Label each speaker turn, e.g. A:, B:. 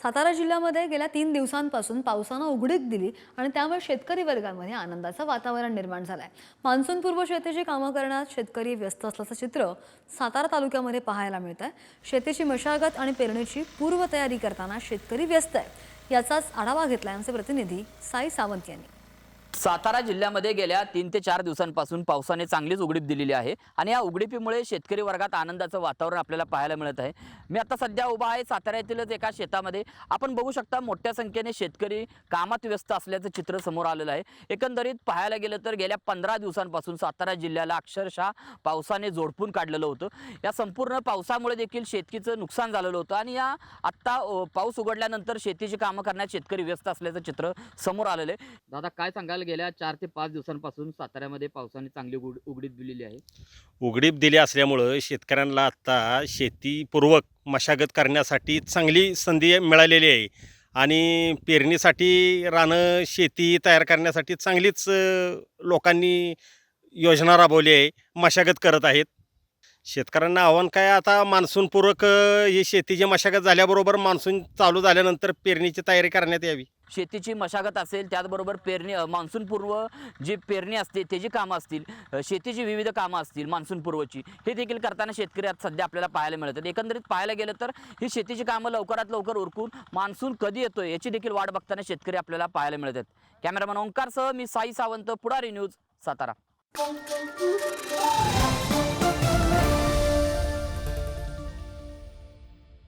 A: सातारा जिल्ह्यामध्ये गेल्या 3 दिवसांपासून पावसानं उघडीप दिली आणि त्यामुळे शेतकरी वर्गामध्ये आनंदाचं वातावरण निर्माण झालंय। मान्सूनपूर्व शेतीची कामं करण्यात शेतकरी व्यस्त असल्याचं चित्र सातारा तालुक्यामध्ये पाहायला मिळतंय। शेतीची मशागत आणि पेरणीची पूर्वतयारी करताना शेतकरी व्यस्त आहे, याचाच आढावा घेतलाय आमचे प्रतिनिधी साई सावंत यांनी।
B: सातारा जिल्ह्यामध्ये गेल्या 3 ते 4 दिवसांपासून पावसाने चांगलीच उघडीप दिलेली आहे आणि या उघडीपीमुळे शेतकरी वर्गात आनंदाचं वातावरण आपल्याला पाहायला मिळत आहे। मी आता सध्या उभा आहे सातारा येथीलच एका शेतामध्ये। आपण बघू शकता मोठ्या संख्येने शेतकरी कामात व्यस्त असल्याचं चित्र समोर आलेलं आहे। एकंदरीत पाहायला गेलं तर गेल्या 15 दिवसांपासून सातारा जिल्ह्याला अक्षरशः पावसाने झोडपून काढलेलं होतं। या संपूर्ण पावसामुळे देखील शेतीचं नुकसान झालेलं होतं आणि या आत्ता पाऊस उघडल्यानंतर शेतीची कामं करण्यात शेतकरी व्यस्त असल्याचं चित्र समोर आलेलं आहे। दादा काय सांगाल, गेल्या 4 ते 5 दिवसांपासून साताऱ्यामध्ये पावसाने चांगली उघडीप दिलेली आहे।
C: उघडीप दिली असल्यामुळं शेतकऱ्यांना आत्ता शेतीपूर्वक मशागत करण्यासाठी चांगली संधी मिळालेली आहे आणि पेरणीसाठी रानं शेती तयार करण्यासाठी चांगलीच लोकांनी योजना राबवली आहे, मशागत करत आहेत। शेतकऱ्यांना आव्हान काय, आता मान्सूनपूर्वक ही शेतीची मशागत झाल्याबरोबर मान्सून चालू झाल्यानंतर पेरणीची तयारी करण्यात यावी।
B: शेतीची मशागत असेल, त्याचबरोबर पेरणी मान्सूनपूर्व जी पेरणी असते त्याची कामं असतील, शेतीची विविध कामं असतील मान्सूनपूर्वची, हे देखील करताना शेतकरी आज सध्या आपल्याला पाहायला मिळतात। एकंदरीत पाहायला गेलं तर ही शेतीची कामं लवकरात लवकर उरकून मान्सून कधी येतोय याची देखील वाट बघताना शेतकरी आपल्याला पाहायला मिळतात। कॅमेरामन ओंकारसह मी साई सावंत, पुढारी न्यूज, सातारा।